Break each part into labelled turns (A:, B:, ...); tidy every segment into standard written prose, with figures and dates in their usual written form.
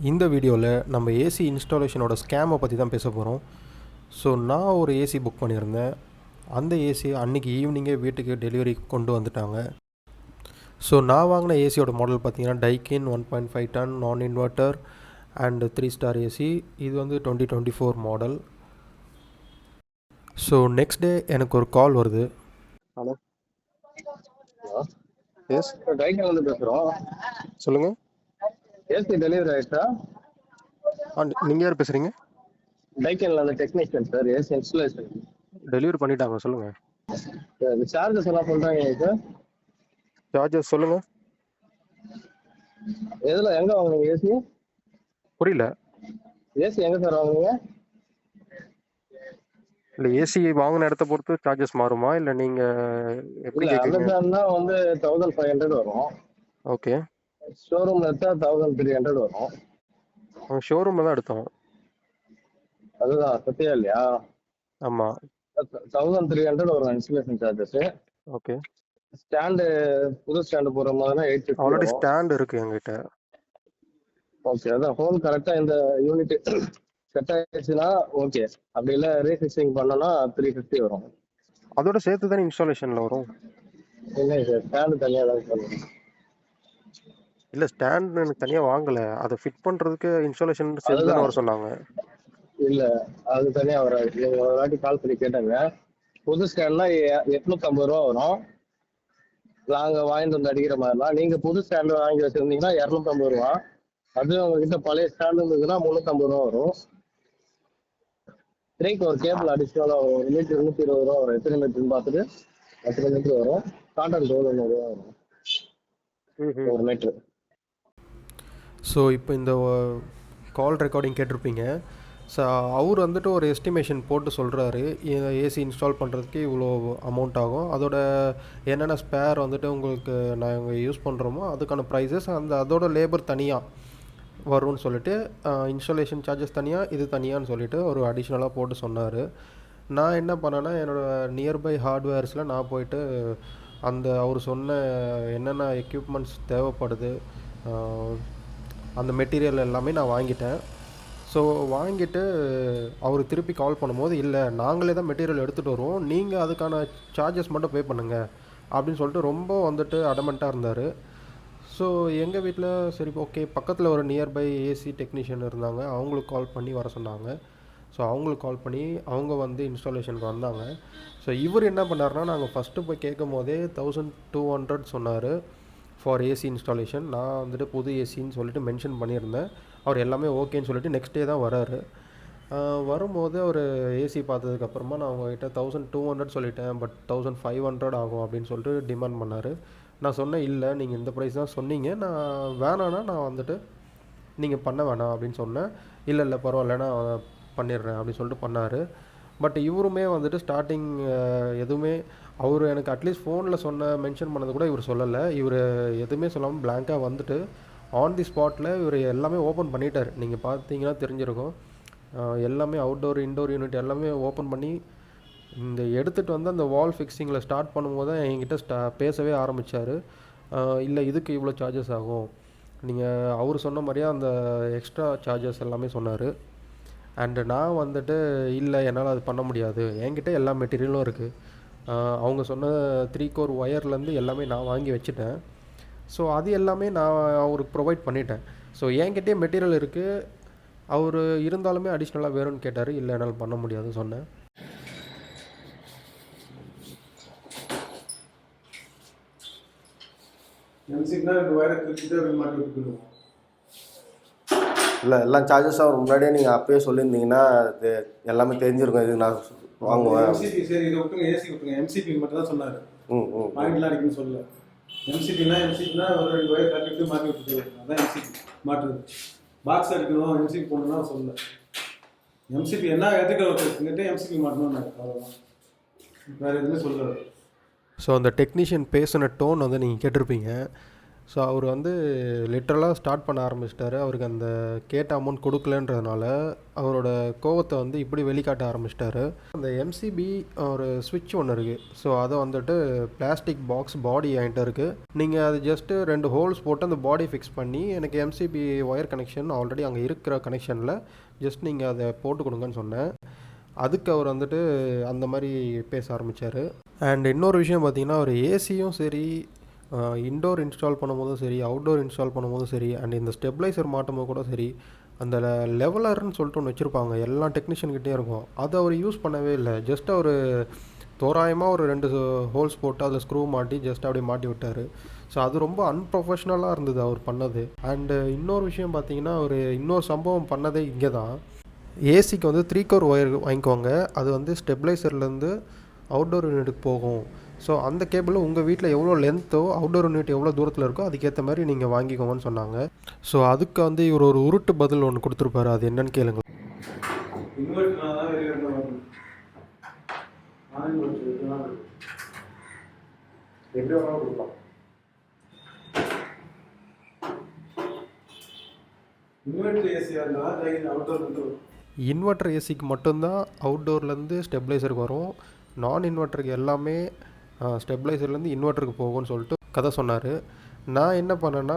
A: இந்த வீடியோவில் நம்ம ஏசி இன்ஸ்டாலேஷனோட ஸ்கேமை பற்றி தான் பேச போகிறோம். ஸோ நான் ஒரு ஏசி புக் பண்ணியிருந்தேன். அந்த ஏசி அன்றைக்கி ஈவினிங்கே வீட்டுக்கு டெலிவரி கொண்டு வந்துட்டாங்க. ஸோ நான் வாங்கின ஏசியோட மாடல் பார்த்தீங்கன்னா டைக்கின் 1.5 டன் நான் இன்வெர்ட்டர் அண்ட் 3 ஸ்டார் ஏசி. இது வந்து 2024 மாடல். ஸோ நெக்ஸ்ட் டே எனக்கு ஒரு கால் வருது.
B: ஹலோ எஸ் டைக்கில் வந்து பேசுகிறோம்.
A: சொல்லுங்கள்.
B: ஏசி டெலிவரி ஆகிடுச்சா?
A: நீங்கள் யார் பேசுகிறீங்க?
B: டைக்கில் அந்த technician sir, AC installation.
A: Delivery பண்ணிட்டாங்க, சொல்லுங்கள்.
B: சார் சார்ஜஸ் எல்லாம் சொல்கிறாங்க சார்.
A: சார்ஜஸ் சொல்லுங்கள்.
B: எதில் எங்கே வாங்குனீங்க ஏசி?
A: புரியல.
B: ஏசி எங்கே சார் வாங்குனீங்க?
A: இல்லை, ஏசி வாங்கின இடத்த பொறுத்து சார்ஜஸ் மாறுமா இல்லை நீங்கள் எப்படி
B: இல்லை,
A: கேட்குறீங்க?
B: அமேசான்னா வந்து 1500 வரும்.
A: ஓகே.
B: ஷோரூமில் எடுத்தா 1300 வரும்.
A: ஷோரூமில் தான் எடுத்தோம்.
B: அதுதான் சத்தியா இல்லையா?
A: ஆமாம்.
B: 1300 வரும் இன்ஸ்டலேஷன் சார்ஜஸ்.
A: ஓகே.
B: ஸ்டாண்டு புது ஸ்டாண்டு போகிற மாதிரினா 850
A: ஆல்ரெடி
B: வரும்.
A: ஸ்டாண்ட் இருக்கு என்கிட்ட.
B: ஓகே, அதான் ஹோல் கரெக்டாக இந்த யூனிட் செட் ஆயிடுச்சுன்னா ஓகே. அப்படி இல்லை ரீஃபிக்ஸிங் பண்ணோம்னா 350 வரும்.
A: அதோட சேர்த்து தானே இன்ஸ்டாலேஷனில் வரும்?
B: இல்லை சார், ஸ்டாண்டு தனியாக தான் பண்ணுவோம்.
A: இல்லை, ஸ்டாண்ட் எனக்கு தனியாக வாங்கலை. அதை ஃபிட் பண்ணுறதுக்கு இன்ஸ்டாலேஷன் சேர்த்து தானே வர சொன்னாங்க.
B: இல்லை, அது தனியாக வராது. நீங்கள் ஒரு வாட்டி கால் பண்ணி கேட்டாங்க. புது ஸ்டாண்ட்னா 850 ரூபா வரும். நாங்கள் வாங்கிட்டு வந்து அடிக்கிற மாதிரிலாம் நீங்கள் புது ஸ்டாண்டு வாங்கி வச்சுருந்தீங்கன்னா 250 ரூபா. அது உங்ககிட்ட பழைய ஸ்டாண்டு இருந்ததுன்னா 350 ரூபா வரும். த்ரீக்கு ஒரு கேபிள் அடிஷ்னலாக ஒரு மீட்டர் 120 ரூபா வரும். எத்தனை மீட்டர்னு பார்த்துட்டு எத்தனை மீட்டர் வரும். காட்டன் 200 ரூபா வரும் ஒரு மீட்ரு.
A: ஸோ இப்போ இந்த கால் ரெக்கார்டிங் கேட்டிருப்பீங்க. ஸோ அவர் வந்துட்டு ஒரு எஸ்டிமேஷன் போட்டு சொல்கிறாரு, ஏசி இன்ஸ்டால் பண்ணுறதுக்கு இவ்வளோ அமௌண்ட் ஆகும், அதோட என்னென்ன ஸ்பேர் வந்துட்டு உங்களுக்கு நாங்கள் யூஸ் பண்ணுறோமோ அதுக்கான ப்ரைஸஸ், அதோட லேபர் தனியாக வரும்னு சொல்லிட்டு, இன்ஸ்டாலேஷன் சார்ஜஸ் தனியாக, இது தனியான்னு சொல்லிட்டு ஒரு அடிஷ்னலாக போட்டு சொன்னார். நான் என்ன பண்ணேன்னா, என்னோடய நியர்பை ஹார்ட்வேர்ஸில் நான் போயிட்டு அந்த அவர் சொன்ன என்னென்ன எக்யூப்மெண்ட்ஸ் தேவைப்படுது அந்த மெட்டீரியல் எல்லாமே நான் வாங்கிட்டேன். ஸோ வாங்கிட்டு அவர் திருப்பி கால் பண்ணும்போது, இல்லை நாங்களே தான் மெட்டீரியல் எடுத்துகிட்டு வருவோம், நீங்கள் அதுக்கான சார்ஜஸ் மட்டும் பே பண்ணுங்கள் அப்படின்னு சொல்லிட்டு ரொம்ப வந்துட்டு அடமெண்ட்டாக இருந்தார். ஸோ எங்கள் வீட்டில் சரி ஓகே, பக்கத்தில் ஒரு நியர்பை ஏசி டெக்னீஷியன் இருந்தாங்க, அவங்களுக்கு கால் பண்ணி வர சொன்னாங்க. ஸோ அவங்களுக்கு கால் பண்ணி அவங்க வந்து இன்ஸ்டாலேஷனுக்கு வந்தாங்க. ஸோ இவர் என்ன பண்ணார்னா, நாங்கள் ஃபஸ்ட்டு போய் கேட்கும் போதே 1200 சொன்னார் ஃபார் ஏசி இன்ஸ்டாலேஷன். நான் வந்துட்டு புது ஏசின்னு சொல்லிட்டு மென்ஷன் பண்ணியிருந்தேன். அவர் எல்லாமே ஓகேன்னு சொல்லிட்டு நெக்ஸ்ட் டே தான் வராரு. வரும்போது அவர் ஏசி பார்த்ததுக்கப்புறமா நான் அவங்ககிட்ட 1200 சொல்லிட்டேன், பட் 1500 ஆகும் அப்படின்னு சொல்லிட்டு டிமாண்ட் பண்ணார். நான் சொன்னேன், இல்லை நீங்கள் இந்த ப்ரைஸ் தான் சொன்னீங்க, நான் வேணான்னா நான் வந்துட்டு நீங்கள் பண்ண வேணாம் அப்படின்னு சொன்னேன். இல்லை பரவாயில்ல நான் பண்ணிடுறேன் அப்படின்னு சொல்லிட்டு பண்ணார். பட் இவருமே வந்துட்டு ஸ்டார்டிங் எதுவுமே அவர் எனக்கு அட்லீஸ்ட் ஃபோனில் மென்ஷன் பண்ணது கூட இவர் சொல்லலை. இவர் எதுவுமே சொல்லாமல் பிளாங்காக வந்துட்டு ஆன் தி ஸ்பாட்டில் இவர் எல்லாமே ஓப்பன் பண்ணிட்டார். நீங்கள் பார்த்தீங்கன்னா தெரிஞ்சிருக்கும். எல்லாமே அவுட்டோர் இன்டோர் யூனிட் எல்லாமே ஓப்பன் பண்ணி இந்த எடுத்துகிட்டு வந்து அந்த வால் ஃபிக்ஸிங்கில் ஸ்டார்ட் பண்ணும்போது தான் என்கிட்ட பேசவே ஆரம்பித்தார். இல்லை இதுக்கு இவ்வளோ சார்ஜஸ் ஆகும், நீங்கள் அவர் சொன்ன மாதிரியே அந்த எக்ஸ்ட்ரா சார்ஜஸ் எல்லாமே சொன்னார். அண்டு நான் வந்துட்டு இல்லை என்னால் அது பண்ண முடியாது, என்கிட்ட எல்லா மெட்டீரியலும் இருக்குது, அவங்க சொன்ன 3 கோர் ஒயர்லேருந்து எல்லாமே நான் வாங்கி வச்சுட்டேன். ஸோ அது எல்லாமே நான் அவருக்கு ப்ரொவைட் பண்ணிட்டேன். ஸோ என்கிட்டே மெட்டீரியல் இருக்குது, அவர் இருந்தாலுமே அடிஷ்னலாக வேணும்னு கேட்டார். இல்லை என்னால் பண்ண முடியாதுன்னு சொன்னேன்.
C: இல்லை, எல்லாம் சார்ஜஸும் அவர் முன்னாடியே நீங்கள் அப்பயே சொல்லியிருந்தீங்கன்னா அது எல்லாமே தெரிஞ்சிருக்கும். இது நான் வாங்குவேன்.
D: எம்சிபி சரி, இதை விட்டுங்க, ஏசி விட்டுங்க, எம்சிபி மட்டும் தான் சொன்னார். பாயிண்ட்லாம் அடிக்கணும்னு சொல்லல. எம்சிபினா ஒரு 2 வயர் கட்டிட்டு மாற்றி விட்டுட்டு அதான் எம்சிபி மாற்றுறது. பாக்ஸ் அடிக்கணும் எம்சிபி போடணும்னா சொல்லல. எம்சிபி என்ன எதுக்கு இருக்குங்கிட்ட எம்சிபி மாட்டணும்னு அவ்வளோதான், வேறு எதுவுமே சொல்லலை.
A: ஸோ அந்த டெக்னீஷியன் பேசின டோன் வந்து நீங்கள் கேட்டிருப்பீங்க. ஸோ அவர் வந்து லிட்ரலாக ஸ்டார்ட் பண்ண ஆரம்பிச்சிட்டாரு. அவருக்கு அந்த கேட்ட அமௌண்ட் கொடுக்கலன்றதுனால அவரோட கோவத்தை வந்து இப்படி வெளிக்காட்ட ஆரம்பிச்சிட்டாரு. அந்த எம்சிபி ஒரு ஸ்விட்ச் ஒன்று இருக்குது. ஸோ அதை வந்துட்டு பிளாஸ்டிக் பாக்ஸ் பாடி என்கிட்ட இருக்குது. நீங்கள் அது ஜஸ்ட்டு 2 ஹோல்ஸ் போட்டு அந்த பாடி ஃபிக்ஸ் பண்ணி எனக்கு எம்சிபி ஒயர் கனெக்ஷன் ஆல்ரெடி அங்கே இருக்கிற கனெக்ஷனில் ஜஸ்ட் நீங்கள் அதை போட்டு கொடுங்கன்னு சொன்னேன். அதுக்கு அவர் வந்துட்டு அந்த மாதிரி பேச ஆரம்பித்தார். அண்ட் இன்னொரு விஷயம் பார்த்தீங்கன்னா, ஒரு ஏசியும் சரி, இன்டோர் இன்ஸ்டால் பண்ணும்போதும் சரி, அவுட்டோர் இன்ஸ்டால் பண்ணும்போதும் சரி, அண்ட் இந்த ஸ்டெபிளைசர் மாட்டும்போது கூட சரி, அந்த லெவலர்னு சொல்லிட்டு ஒன்று வச்சுருப்பாங்க, எல்லா டெக்னீஷியன்கிட்டே இருக்கும். அதை அவர் யூஸ் பண்ணவே இல்லை. ஜஸ்ட் அவர் தோராயமாக ஒரு 2 ஹோல்ஸ் போட்டு அதில் ஸ்க்ரூ மாட்டி ஜஸ்ட் அப்படியே மாட்டி விட்டார். ஸோ அது ரொம்ப அன்ப்ரொஃபஷ்னலாக இருந்தது அவர் பண்ணது. அண்டு இன்னொரு விஷயம் பார்த்தீங்கன்னா, ஒரு இன்னொரு சம்பவம் பண்ணதே இங்கே தான். ஏசிக்கு வந்து 3 கோர் ஒயர் வாங்கிக்கோங்க. அது வந்து ஸ்டெபிளைசர்லேருந்து அவுட்டோர் யூனிட்டுக்கு போகும். ஸோ அந்த கேபிள் உங்கள் வீட்டில் எவ்வளோ லென்த்தோ, அவுட்டோர் யூனிட் எவ்வளோ தூரத்தில் இருக்கோ அதுக்கேற்ற மாதிரி நீங்கள் வாங்கிக்கோங்கன்னு சொன்னாங்க. ஸோ அதுக்கு வந்து இவர் ஒரு உருட்டு பதில் ஒன்று கொடுத்துருப்பாரு. அது என்னன்னு கேளுங்க.
D: இன்வெர்ட்டர்னால தான் வெளியே வரும்.
A: எப்படி வேணாலும் கொடுக்கலாம்.
D: இன்வெர்ட்டர் ஏசியாக இருந்தால் அவுட்டோர் வந்து
A: இன்வெர்ட்டர் ஏசிக்கு மட்டும்தான் அவுட்டோர்லேருந்து ஸ்டெபிளைசருக்கு வரும். நான் இன்வெர்ட்டருக்கு எல்லாமே ஸ்டெபிளைசர்லேருந்து இன்வெர்ட்டருக்கு போகும்னு சொல்லிட்டு கதை சொன்னார். நான் என்ன பண்ணேன்னா,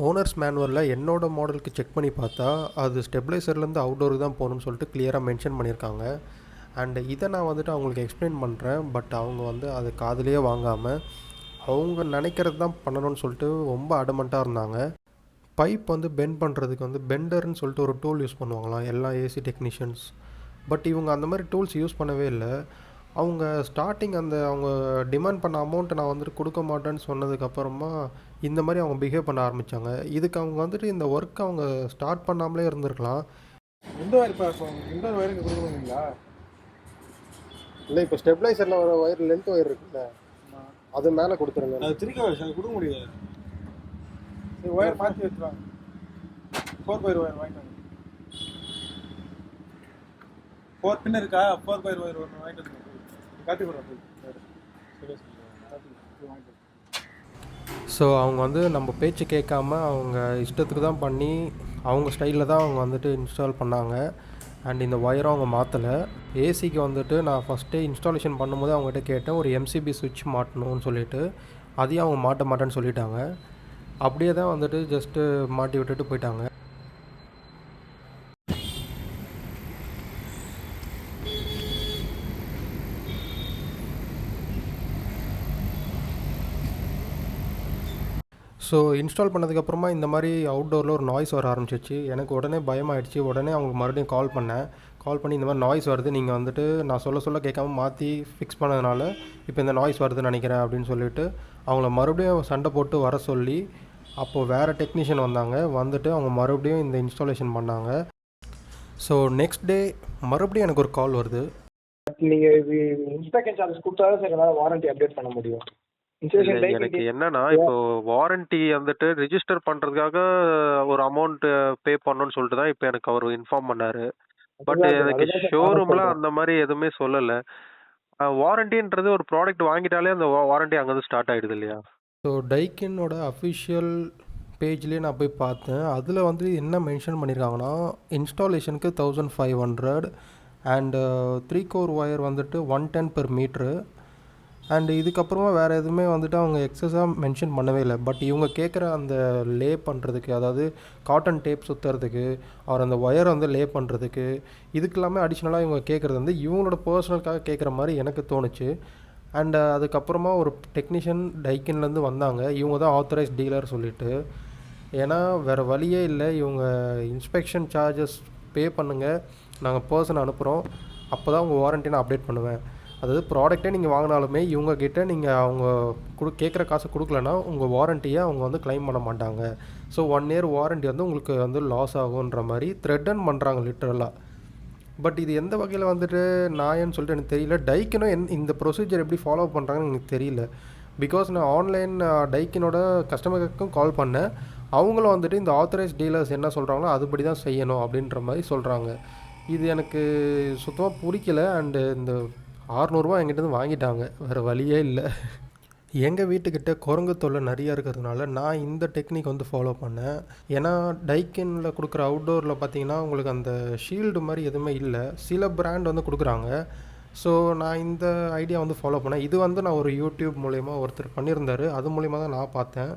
A: ஓனர்ஸ் மேனுவலில் என்னோடய மாடலுக்கு செக் பண்ணி பார்த்தா அது ஸ்டெபிளைசர்லேருந்து அவுட்டோருக்கு தான் போகணும்னு சொல்லிட்டு கிளியராக மென்ஷன் பண்ணியிருக்காங்க. அண்டு இதை நான் வந்துட்டு அவங்களுக்கு எக்ஸ்பிளைன் பண்ணுறேன். பட் அவங்க வந்து அது காதுலேயே வாங்காமல் அவங்க நினைக்கிறது தான் பண்ணணும்னு சொல்லிட்டு ரொம்ப அடமெண்ட்டாக இருந்தாங்க. பைப் வந்து பெண்ட் பண்ணுறதுக்கு வந்து பெண்டர்னு சொல்லிட்டு ஒரு டூல் யூஸ் பண்ணுவாங்களாம் எல்லா ஏசி டெக்னீஷியன்ஸ். பட் இவங்க அந்த மாதிரி டூல்ஸ் யூஸ் பண்ணவே இல்லை. அவங்க ஸ்டார்டிங் அந்த அவங்க டிமாண்ட் பண்ண அமௌண்ட்டை நான் வந்துட்டு கொடுக்க மாட்டேன்னு சொன்னதுக்கப்புறமா இந்த மாதிரி அவங்க பிஹேவ் பண்ண ஆரம்பித்தாங்க. இதுக்கு அவங்க வந்துட்டு இந்த ஒர்க் அவங்க ஸ்டார்ட் பண்ணாமலே இருந்திருக்கலாம்.
D: எந்த ஒயர் இப்போ எந்த ஒயருக்கு கொடுக்கணுங்களா?
A: இல்லை, இப்போ ஸ்டெபிளைசரில் வர ஒயர் லென்த் ஒயர் இருக்குல்ல, அது மேலே கொடுத்துருங்க.
D: அது 3 கோர் அது கொடுக்க முடியாது. ஒயர் மாற்றி வச்சுருவாங்க. 4 கோர் ஒயர் வாங்கிட்டு 4 பின் இருக்கா? 4 கோர் ஒயர் ஒன்று வாங்கிட்டு வந்து காட்டி கொடுறேன்.
A: ஸோ அவங்க வந்து நம்ம பேச்சு கேட்காம அவங்க இஷ்டத்துக்கு தான் பண்ணி அவங்க ஸ்டைலில் தான் அவங்க வந்துட்டு இன்ஸ்டால் பண்ணாங்க. அண்ட் இந்த ஒயரும் அவங்க மாற்றலை. ஏசிக்கு வந்துட்டு நான் ஃபஸ்ட்டே இன்ஸ்டாலேஷன் பண்ணும்போது அவங்ககிட்ட கேட்டேன், ஒரு எம்சிபி சுவிட்ச் மாட்டணும்னு சொல்லிட்டு. அதையும் அவங்க மாட்ட மாட்டேன்னு சொல்லிட்டாங்க. அப்படியே தான் வந்துட்டு ஜஸ்ட்டு மாட்டி விட்டுட்டு போயிட்டாங்க. ஸோ இன்ஸ்டால் பண்ணதுக்கப்புறமா இந்த மாதிரி அவுட்டோரில் ஒரு நாய்ஸ் வர ஆரம்பிச்சிச்சு. எனக்கு உடனே பயமாயிடுச்சு. உடனே அவங்களுக்கு மறுபடியும் கால் பண்ணி இந்த மாதிரி நாய்ஸ் வருது, நீங்கள் வந்துட்டு நான் சொல்ல கேட்காம மாற்றி ஃபிக்ஸ் பண்ணதுனால இப்போ இந்த நாய்ஸ் வருதுன்னு நினைக்கிறேன் அப்படின்னு சொல்லிட்டு அவங்கள மறுபடியும் சண்டை போட்டு வர சொல்லி, அப்போது வேறு டெக்னீஷியன் வந்தாங்க. வந்துட்டு அவங்க மறுபடியும் இந்த இன்ஸ்டாலேஷன் பண்ணாங்க. ஸோ நெக்ஸ்ட் டே மறுபடியும் எனக்கு ஒரு கால் வருது.
E: நீங்கள் இது இன்ஸ்பெக்ஷன் சார்ஜஸ் கொடுத்தாலும் சரி என்னால் வாரண்டி அப்டேட் பண்ண முடியும்.
A: எனக்கு என்னன்னா, இப்போ வாரண்டி வந்துட்டு ரிஜிஸ்டர் பண்றதுக்காக ஒரு அமௌண்ட் பே பண்ணணும்னு சொல்லிட்டு தான் இப்போ எனக்கு அவர் இன்ஃபார்ம் பண்ணாரு. பட் எனக்கு ஷோரூம்ல அந்த மாதிரி எதுவுமே சொல்லல. வாரண்டின்றது ஒரு ப்ராடக்ட் வாங்கிட்டாலே அந்த வாரண்டி அங்கேருந்து ஸ்டார்ட் ஆகிடுது இல்லையா? ஸோ டைக்கினோட அஃபிஷியல் பேஜ்லேயே நான் போய் பார்த்தேன். அதில் வந்து என்ன மென்ஷன் பண்ணியிருக்காங்கன்னா, இன்ஸ்டாலேஷனுக்கு 1500 அண்டு 3 கோர் ஒயர் வந்துட்டு 110 per மீட்ரு. அண்டு இதுக்கப்புறமா வேறு எதுவுமே வந்துட்டு அவங்க எக்ஸஸாக மென்ஷன் பண்ணவே இல்லை. பட் இவங்க கேட்குற அந்த லே பண்ணுறதுக்கு, அதாவது காட்டன் டேப் சுற்றுறதுக்கு, அவர் அந்த ஒயரை வந்து லே பண்ணுறதுக்கு, இதுக்கெல்லாமே அடிஷ்னலாக இவங்க கேட்குறது வந்து இவங்களோட பர்சனலுக்காக கேட்குற மாதிரி எனக்கு தோணுச்சு. அண்டு அதுக்கப்புறமா ஒரு டெக்னீஷியன் டைக்கின்லேருந்து வந்தாங்க. இவங்க தான் ஆத்தரைஸ் டீலர் சொல்லிவிட்டு. ஏன்னா வேறு வழியே இல்லை, இவங்க இன்ஸ்பெக்ஷன் சார்ஜஸ் பே பண்ணுங்கள், நாங்கள் பர்சன் அனுப்புகிறோம், அப்போ தான் உங்கள் வாரண்ட்டி நான் அப்டேட் பண்ணுவேன். அதாவது ப்ராடக்டே நீங்கள் வாங்கினாலுமே இவங்கக்கிட்ட நீங்கள் அவங்க கேட்குற காசு கொடுக்கலன்னா உங்கள் வாரண்ட்டியை அவங்க வந்து கிளைம் பண்ண மாட்டாங்க. ஸோ 1 year வாரண்ட்டி வந்து உங்களுக்கு வந்து லாஸ் ஆகுன்ற மாதிரி த்ரெட்டன் பண்ணுறாங்க லிட்ரலாக. பட் இது எந்த வகையில் வந்துட்டு நாயன்னு சொல்லிட்டு எனக்கு தெரியல. டைக்கினும் இந்த ப்ரொசீஜர் எப்படி ஃபாலோ பண்ணுறாங்கன்னு எனக்கு தெரியல. பிகாஸ் நான் ஆன்லைன் டைக்கினோட கஸ்டமருக்கும் கால் பண்ணேன். அவங்களும் வந்துட்டு இந்த ஆத்தரைஸ் டீலர்ஸ் என்ன சொல்கிறாங்களோ அதுபடி தான் செய்யணும் அப்படின்ற மாதிரி சொல்கிறாங்க. இது எனக்கு சுத்தமாக பிடிக்கல. அண்டு இந்த 600 என்கிட்ட வாங்கிட்டாங்க, வேறு வழியே இல்லை. எங்கள் வீட்டுக்கிட்ட குரங்கு தொல்லை நிறையா இருக்கிறதுனால நான் இந்த டெக்னிக் வந்து ஃபாலோ பண்ணேன். ஏன்னா டைக்கினில் கொடுக்குற அவுட்டோரில் பார்த்தீங்கன்னா உங்களுக்கு அந்த ஷீல்டு மாதிரி எதுவுமே இல்லை. சில பிராண்ட் வந்து கொடுக்குறாங்க. ஸோ நான் இந்த ஐடியா வந்து ஃபாலோ பண்ணேன். இது வந்து நான் ஒரு யூடியூப் மூலயமா ஒருத்தர் பண்ணியிருந்தார், அது மூலிமா தான் நான் பார்த்தேன்.